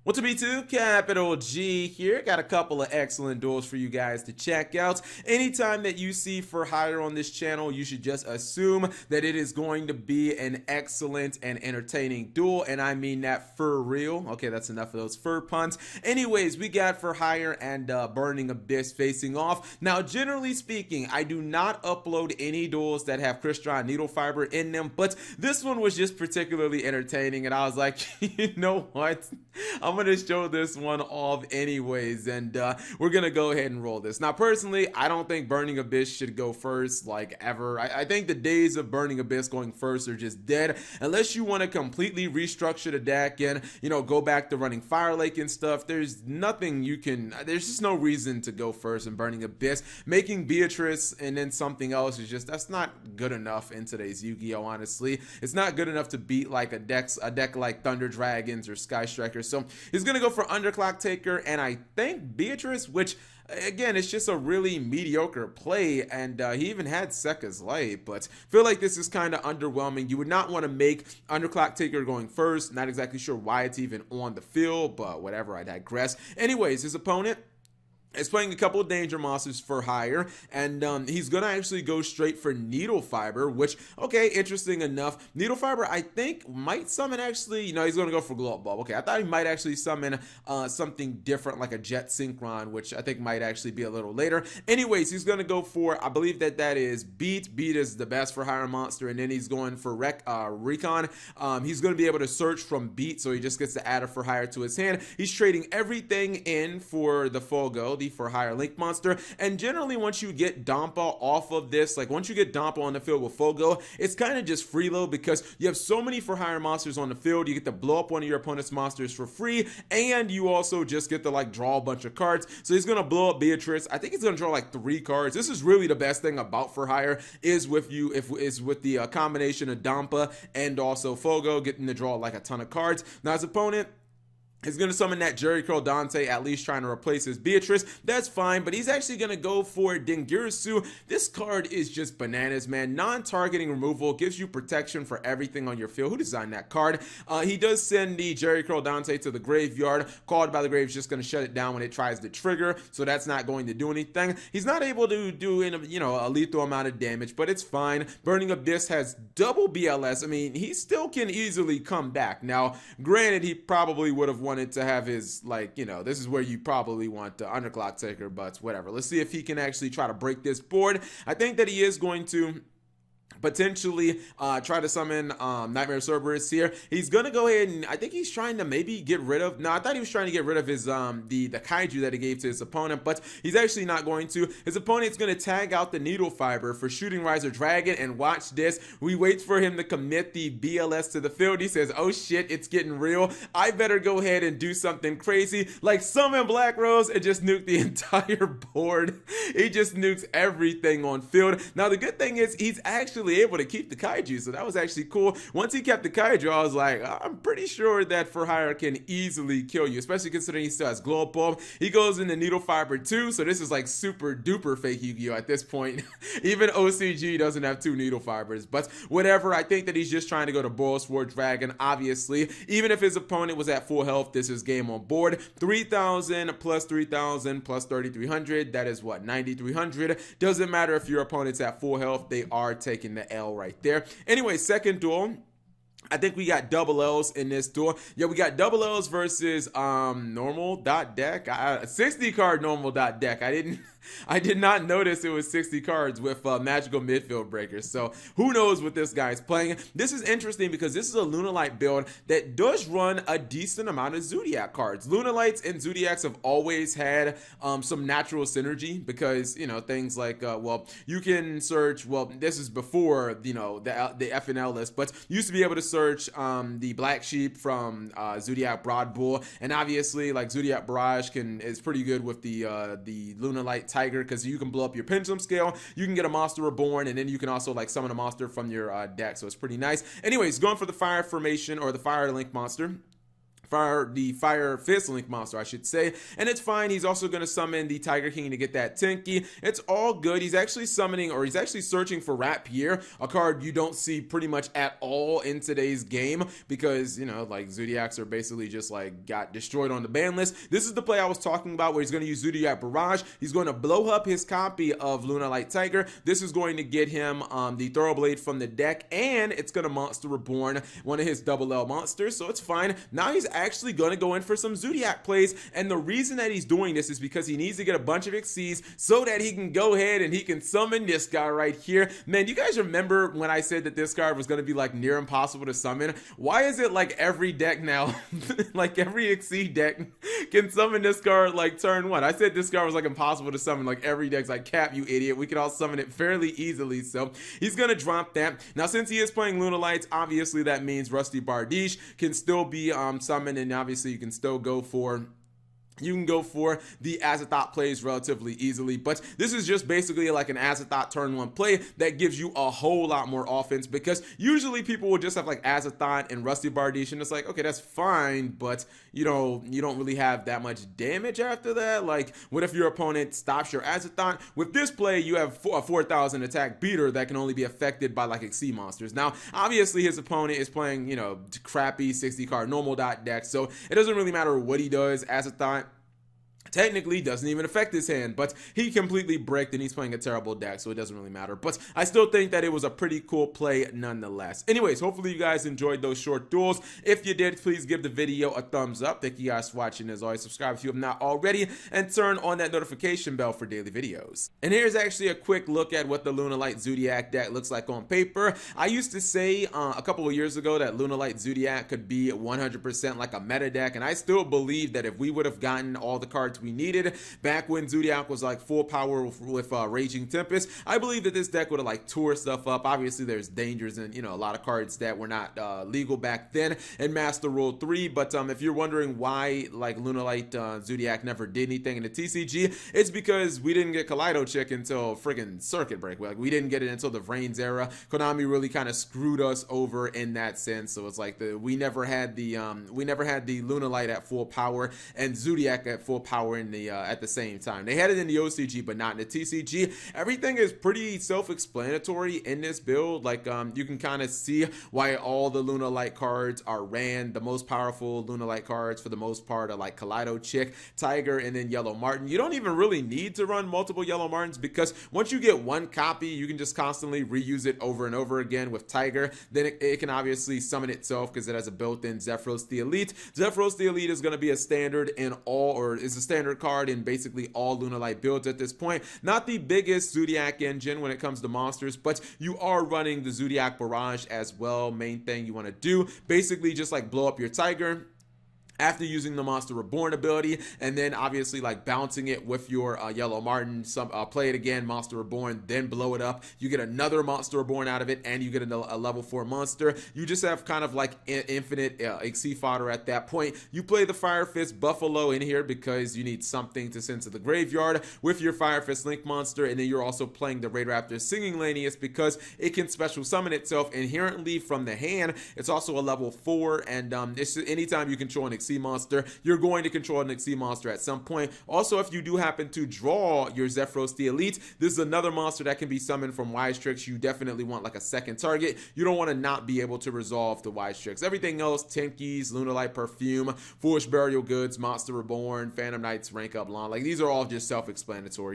What's up, B2? Capital G here. Got a couple of excellent duels for you guys to check out. Anytime that you see for hire on this channel, you should just assume that it is going to be an excellent and entertaining duel, and I mean that for real. Okay, that's enough of those fur puns. Anyways, we got for hire and Burning Abyss facing off. Now, generally speaking, I do not upload any duels that have crystalline needle fiber in them, but this one was just particularly entertaining, and I was like, you know what? I'm gonna show this one off anyways, and we're gonna go ahead and roll this. Now, personally, I don't think Burning Abyss should go first, like, ever. I think the days of Burning Abyss going first are just dead, unless you want to completely restructure the deck and, you know, go back to running Fire Lake and stuff. There's nothing you can, there's just no reason to go first in Burning Abyss. Making Beatrice and then something else is just, that's not good enough in today's Yu-Gi-Oh! Honestly. It's not good enough to beat like a deck like Thunder Dragons or Sky Strikers. So he's gonna go for Underclock Taker, and I think Beatrice, which again, it's just a really mediocre play, and he even had Sekka's Light, but feel like this is kind of underwhelming. You would not want to make Underclock Taker going first. Not exactly sure why it's even on the field, but whatever, I digress. Anyways, his opponent is playing a couple of danger monsters for hire, and he's gonna actually go straight for Needle Fiber, which, okay, interesting enough. Needle Fiber, I think, might summon actually, you know, he's gonna go for Glow Up Bulb. Okay, I thought he might actually summon something different like a Jet Synchron, which I think might actually be a little later. Anyways, he's gonna go for, I believe that is Beat. Beat is the best for hire monster, and then he's going for Recon. He's gonna be able to search from Beat, so he just gets to add a for hire to his hand. He's trading everything in for the Fogo, the for hire link monster, and generally once you get Dampa off of this, like once you get Dampa on the field with Fogo, it's kind of just freeload because you have so many for hire monsters on the field. You get to blow up one of your opponent's monsters for free, and you also just get to like draw a bunch of cards. So he's gonna blow up Beatrice. I think he's gonna draw like 3 cards. This is really the best thing about for hire is with the combination of Dampa and also Fogo getting to draw like a ton of cards. Now his opponent is going to summon that Jerry Curl Dante, at least trying to replace his Beatrice. That's fine, but he's actually going to go for Dengirisu. This card is just bananas, man. Non-targeting removal gives you protection for everything on your field. Who designed that card? He does send the Jerry Curl Dante to the graveyard. Called by the Grave is just going to shut it down when it tries to trigger, so that's not going to do anything. He's not able to do, you know, a lethal amount of damage, but it's fine. Burning Abyss has double BLS. I mean, he still can easily come back. Now, granted, he probably would have wanted to have his, like, you know, this is where you probably want the Underclock Taker, but whatever. Let's see if he can actually try to break this board. I think that he is going to potentially try to summon Nightmare Cerberus here. He's gonna go ahead and I think he's trying to maybe get rid of, no, I thought he was trying to get rid of his the kaiju that he gave to his opponent, but he's actually not going to. His opponent's gonna tag out the Needle Fiber for Shooting Riser Dragon, and watch this. We wait for him to commit the BLS to the field. He says, oh shit, it's getting real. I better go ahead and do something crazy like summon Black Rose and just nuke the entire board. He just nukes everything on field. Now the good thing is he's actually able to keep the kaiju, so that was actually cool. Once he kept the kaiju, I was like, I'm pretty sure that for hire can easily kill you, especially considering he still has Glow Up Bulb. He goes into Needle Fiber too, so this is like super duper fake Yu-Gi-Oh at this point. Even OCG doesn't have 2 Needle Fibers, but whatever. I think that he's just trying to go to Boil Sword Dragon, obviously. Even if his opponent was at full health, this is game on board. 3,000 plus 3,000 plus 3,300, that is what, 9,300. Doesn't matter if your opponent's at full health, they are taking the L right there. Anyway, second duel. I think we got double L's in this duel. Yeah, we got double L's versus normal dot deck. 60 card normal dot deck. I did not notice it was 60 cards with magical midfield breakers. So who knows what this guy's playing. This is interesting because this is a Lunalight build that does run a decent amount of Zoodiac cards. Lunalights and Zoodiacs have always had some natural synergy because, you know, things like, well, you can search, well, this is before, you know, the FNL list, but you used to be able to search the Black Sheep from Zoodiac Broad Bull, and obviously like Zoodiac Barrage is pretty good with the Lunalight Tiger because you can blow up your Pendulum Scale, you can get a monster reborn, and then you can also like summon a monster from your deck, so it's pretty nice. Anyways, going for the Fire Formation or the Fire Link monster. Fire Fist Link monster, I should say, and it's fine. He's also going to summon the Tiger King to get that Tinky. It's all good. He's actually summoning, or he's actually searching for Rapier, a card you don't see pretty much at all in today's game because, you know, like Zoodiacs are basically just like got destroyed on the ban list. This is the play I was talking about where he's going to use Zoodiac Barrage. He's going to blow up his copy of Lunalight Tiger. This is going to get him the Thoroughblade from the deck, and it's going to Monster Reborn one of his double L monsters, so it's fine. Now he's actually going to go in for some Zoodiac plays, and the reason that he's doing this is because he needs to get a bunch of Xyzs so that he can go ahead and he can summon this guy right here. Man, you guys remember when I said that this card was going to be like near impossible to summon? Why is it like every deck now, like every Xyz deck can summon this card like turn one? I said this card was like impossible to summon, like every deck's like, Cap, you idiot, we can all summon it fairly easily. So he's going to drop that. Now since he is playing Lunalights, obviously that means Rusty Bardiche can still be summoned, and obviously you can still go for the Azathoth plays relatively easily, but this is just basically like an Azathoth turn one play that gives you a whole lot more offense, because usually people will just have like Azathoth and Rusty Bardiche, and it's like, okay, that's fine, but you don't really have that much damage after that. Like, what if your opponent stops your Azathoth? With this play, you have a 4,000 attack beater that can only be affected by like Xyz monsters. Now, obviously his opponent is playing, you know, crappy 60 card normal dot deck, so it doesn't really matter what he does. Azathoth technically doesn't even affect his hand, but he completely bricked and he's playing a terrible deck, so it doesn't really matter. But I still think that it was a pretty cool play nonetheless. Anyways, hopefully you guys enjoyed those short duels. If you did, please give the video a thumbs up. Thank you guys for watching. As always, subscribe if you have not already, and turn on that notification bell for daily videos. And here's actually a quick look at what the Lunalight Zoodiac deck looks like on paper. I used to say a couple of years ago that Lunalight Zoodiac could be 100% like a meta deck, and I still believe that if we would have gotten all the cards we needed back when Zoodiac was like full power with Raging Tempest, I believe that this deck would have like tore stuff up. Obviously there's dangers and, you know, a lot of cards that were not legal back then in Master Rule 3, but if you're wondering why like Lunalight Zoodiac never did anything in the TCG, it's because we didn't get Kaleido Chick until friggin' Circuit Break. Like, we didn't get it until the Vrains era. Konami really kind of screwed us over in that sense, so it's like we never had the Lunalight at full power and Zoodiac at full power in the at the same time. They had it in the OCG, but not in the TCG. Everything is pretty self-explanatory in this build. Like, you can kind of see why all the Lunalight cards are ran. The most powerful Lunalight cards, for the most part, are like Kaleido Chick, Tiger, and then Yellow Martin. You don't even really need to run multiple Yellow Martins, because once you get one copy, you can just constantly reuse it over and over again. With Tiger, then it can obviously summon itself because it has a built-in Zephyros the Elite. Zephyros the Elite is going to be a standard in all, or is a standard card in basically all Lunalight builds at this point. Not the biggest Zoodiac engine when it comes to monsters, but you are running the Zoodiac Barrage as well. Main thing you want to do, basically just like blow up your Tiger after using the Monster Reborn ability, and then obviously like bouncing it with your Yellow Martin, play it again, Monster Reborn, then blow it up. You get another Monster Reborn out of it, and you get a level 4 monster. You just have kind of like infinite Xyz fodder at that point. You play the Fire Fist Buffalo in here because you need something to send to the graveyard with your Fire Fist Link monster, and then you're also playing the Raid Raptor Singing Lanius because it can special summon itself inherently from the hand. It's also a level 4, and it's anytime you control an Xyz monster, you're going to control an Xyz monster at some point. Also, if you do happen to draw your Zephyros the Elite, this is another monster that can be summoned from Wise Tricks. You definitely want like a second target. You don't want to not be able to resolve the Wise Tricks. Everything else, Tinkies, Lunalight Perfume, Foolish Burial Goods, Monster Reborn, Phantom Knights, Rank Up Lawn, like these are all just self-explanatory.